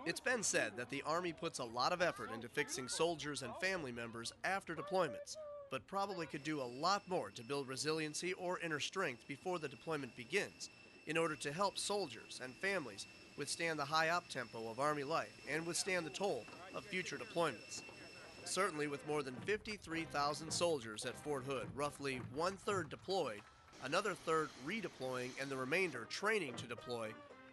It's been said that the Army puts a lot of effort into fixing soldiers and family members after deployments, but probably could do a lot more to build resiliency or inner strength before the deployment begins in order to help soldiers and families withstand the high up tempo of Army life and withstand the toll of future deployments. Certainly, with more than 53,000 soldiers at Fort Hood, roughly one-third deployed, another third redeploying, and the remainder training to deploy,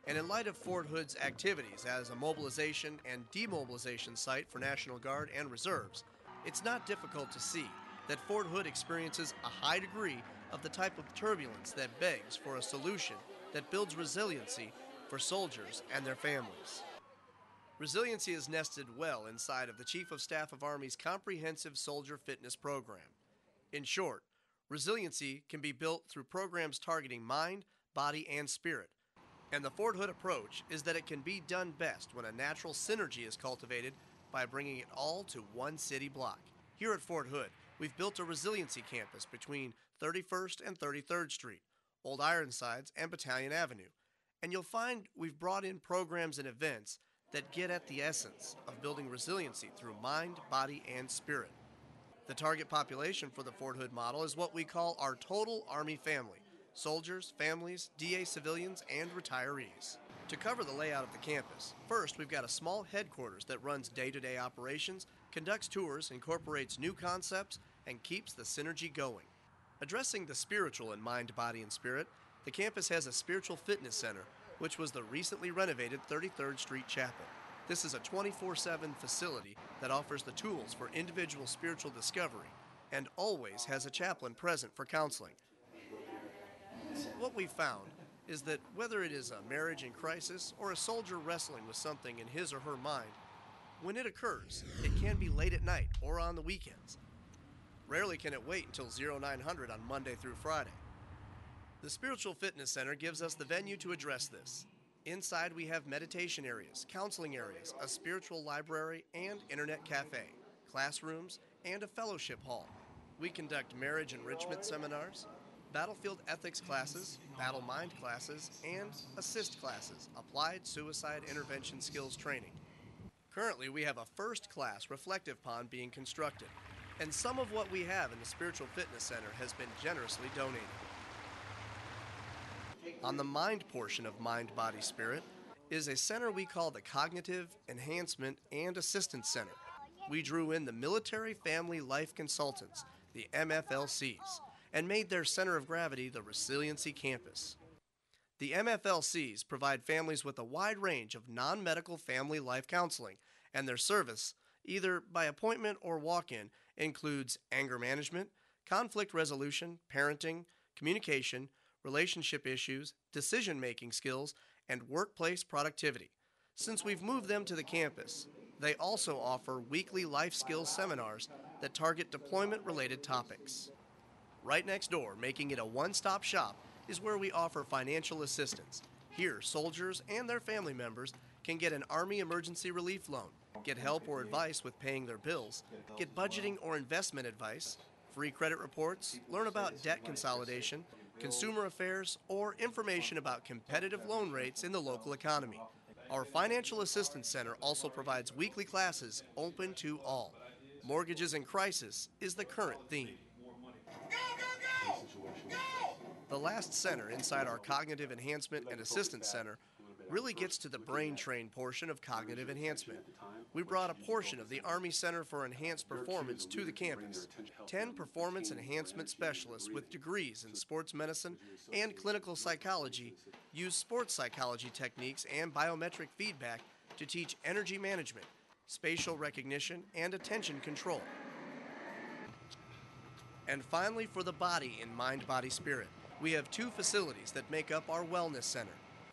and in light of Fort Hood's activities as a mobilization and demobilization site for National Guard and reserves, it's not difficult to see that Fort Hood experiences a high degree of the type of turbulence that begs for a solution that builds resiliency for soldiers and their families. Resiliency is nested well inside of the Chief of Staff of Army's comprehensive soldier fitness program. In short, resiliency can be built through programs targeting mind, body, and spirit. And the Fort Hood approach is that it can be done best when a natural synergy is cultivated by bringing it all to one city block. Here at Fort Hood, we've built a resiliency campus between 31st and 33rd Street, Old Ironsides, and Battalion Avenue. And you'll find we've brought in programs and events that get at the essence of building resiliency through mind, body, and spirit. The target population for the Fort Hood model is what we call our total Army family: soldiers, families, DA civilians, and retirees. To cover the layout of the campus, first we've got a small headquarters that runs day-to-day operations, conducts tours, incorporates new concepts, and keeps the synergy going. Addressing the spiritual in mind, body, and spirit, the campus has a spiritual fitness center, which was the recently renovated 33rd Street Chapel. This is a 24/7 facility that offers the tools for individual spiritual discovery and always has a chaplain present for counseling. What we've found is that whether it is a marriage in crisis or a soldier wrestling with something in his or her mind, when it occurs, it can be late at night or on the weekends. Rarely can it wait until 0900 on Monday through Friday. The Spiritual Fitness Center gives us the venue to address this. Inside we have meditation areas, counseling areas, a spiritual library and internet cafe, classrooms, and a fellowship hall. We conduct marriage enrichment seminars, battlefield ethics classes, battle mind classes, and assist classes, applied suicide intervention skills training. Currently we have a first-class reflective pond being constructed, and some of what we have in the Spiritual Fitness Center has been generously donated. On the mind portion of Mind, Body, Spirit is a center we call the Cognitive Enhancement and Assistance Center. We drew in the Military Family Life Consultants, the MFLCs, and made their center of gravity the Resiliency Campus. The MFLCs provide families with a wide range of non-medical family life counseling, and their service, either by appointment or walk-in, includes anger management, conflict resolution, parenting, communication, relationship issues, decision-making skills, and workplace productivity. Since we've moved them to the campus, they also offer weekly life skills seminars that target deployment-related topics. Right next door, making it a one-stop shop, is where we offer financial assistance. Here, soldiers and their family members can get an Army emergency relief loan, get help or advice with paying their bills, get budgeting or investment advice, free credit reports, learn about debt consolidation, consumer affairs, or information about competitive loan rates in the local economy. Our Financial Assistance Center also provides weekly classes open to all. Mortgages in crisis is the current theme. The last center inside our Cognitive Enhancement and Assistance Center really gets to the brain train portion of cognitive enhancement. We brought a portion of the Army Center for Enhanced Performance to the campus. 10 performance enhancement specialists with degrees in sports medicine and clinical psychology use sports psychology techniques and biometric feedback to teach energy management, spatial recognition, and attention control. And finally, for the body in Mind, Body, Spirit, we have 2 facilities that make up our Wellness Center.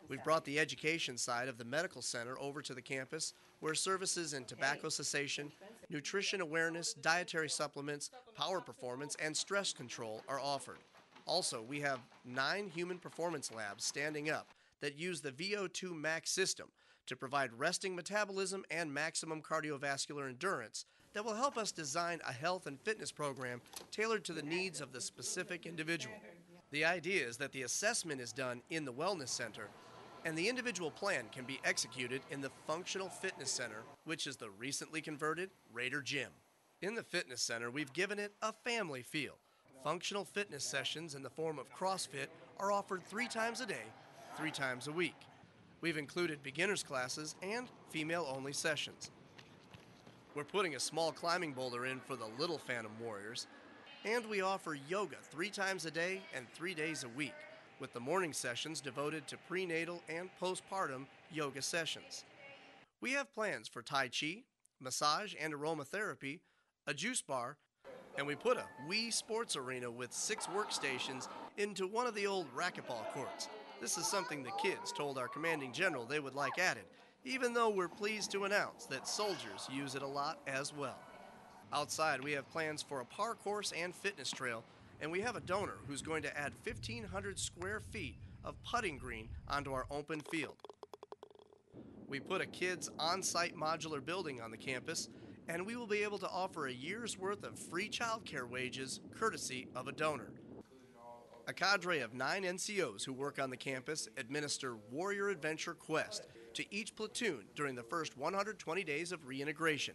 We've brought the education side of the medical center over to the campus, where services in tobacco cessation, nutrition awareness, dietary supplements, power performance, and stress control are offered. Also, we have 9 human performance labs standing up that use the VO2 Max system to provide resting metabolism and maximum cardiovascular endurance that will help us design a health and fitness program tailored to the needs of the specific individual. The idea is that the assessment is done in the Wellness Center, And the individual plan can be executed in the Functional Fitness Center, which is the recently converted Raider Gym. In the fitness center, we've given it a family feel. Functional fitness sessions in the form of CrossFit are offered 3 times a day, 3 times a week. We've included beginners classes and female-only sessions. We're putting a small climbing boulder in for the little Phantom Warriors, and we offer yoga 3 times a day and 3 days a week, with the morning sessions devoted to prenatal and postpartum yoga sessions. We have plans for Tai Chi, massage and aromatherapy, a juice bar, and we put a Wii sports arena with 6 workstations into one of the old racquetball courts. This is something the kids told our commanding general they would like added, even though we're pleased to announce that soldiers use it a lot as well. Outside, we have plans for a park course and fitness trail, and we have a donor who's going to add 1,500 square feet of putting green onto our open field. We put a kids' on-site modular building on the campus, and we will be able to offer a year's worth of free childcare wages courtesy of a donor. A cadre of 9 NCOs who work on the campus administer Warrior Adventure Quest to each platoon during the first 120 days of reintegration.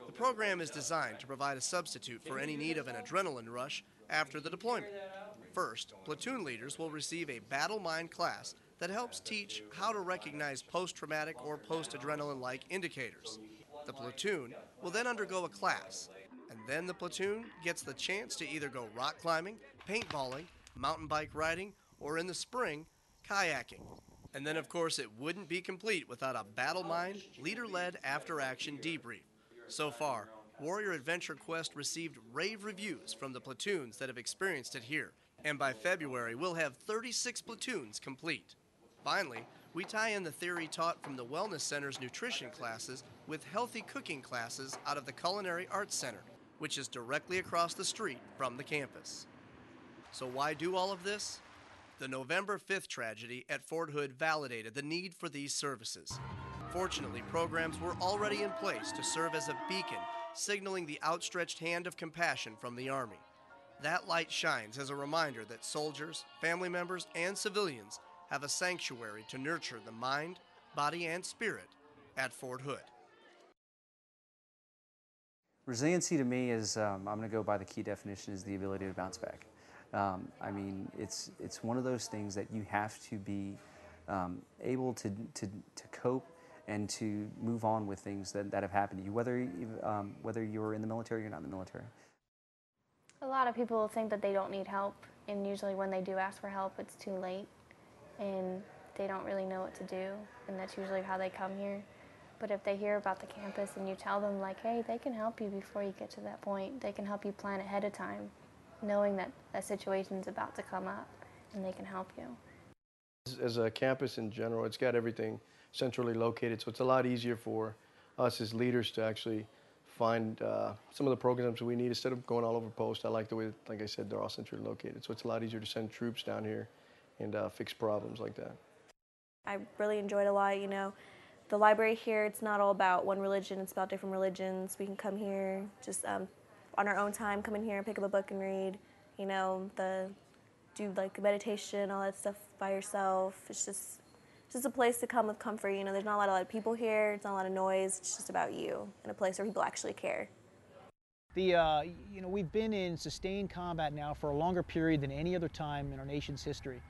The program is designed to provide a substitute for any need of an adrenaline rush after the deployment. First, platoon leaders will receive a battle mind class that helps teach how to recognize post-traumatic or post-adrenaline-like indicators. The platoon will then undergo a class, and then the platoon gets the chance to either go rock climbing, paintballing, mountain bike riding, or in the spring, kayaking. And then, of course, it wouldn't be complete without a battle mind, leader-led after-action debrief. So far, Warrior Adventure Quest received rave reviews from the platoons that have experienced it here, and by February, we'll have 36 platoons complete. Finally, we tie in the theory taught from the Wellness Center's nutrition classes with healthy cooking classes out of the Culinary Arts Center, which is directly across the street from the campus. So why do all of this? The November 5th tragedy at Fort Hood validated the need for these services. Fortunately, programs were already in place to serve as a beacon, signaling the outstretched hand of compassion from the Army. That light shines as a reminder that soldiers, family members, and civilians have a sanctuary to nurture the mind, body, and spirit at Fort Hood. Resiliency to me is, I'm going to go by the key definition, is the ability to bounce back. I mean, it's one of those things that you have to be able to cope and to move on with things that have happened to you, whether you're in the military or not in the military. A lot of people think that they don't need help, and usually when they do ask for help, it's too late, and they don't really know what to do, and that's usually how they come here. But if they hear about the campus and you tell them, like, hey, they can help you before you get to that point, they can help you plan ahead of time, knowing that a situation's about to come up, and they can help you. As a campus in general, it's got everything centrally located, so it's a lot easier for us as leaders to actually find some of the programs we need instead of going all over post. I like the way, like I said, they're all centrally located, so it's a lot easier to send troops down here and fix problems like that. I really enjoyed a lot, you know. The library here, it's not all about one religion, it's about different religions. We can come here just on our own time, come in here and pick up a book and read, you know, do like meditation, all that stuff by yourself. It's just a place to come with comfort, you know. There's not a lot of people here, it's not a lot of noise, it's just about you in a place where people actually care. You know, we've been in sustained combat now for a longer period than any other time in our nation's history.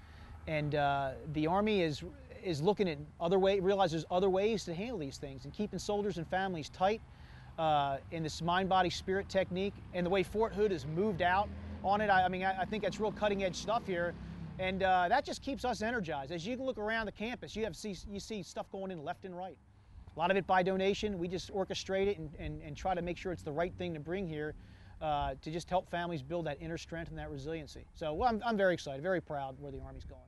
And the Army is looking at realizes other ways to handle these things and keeping soldiers and families tight in this mind, body, spirit technique. And the way Fort Hood has moved out on it, I mean, I think that's real cutting edge stuff here. And that just keeps us energized. As you can look around the campus, you see stuff going in left and right. A lot of it by donation. We just orchestrate it and try to make sure it's the right thing to bring here to just help families build that inner strength and that resiliency. So well, I'm very excited, very proud where the Army's going.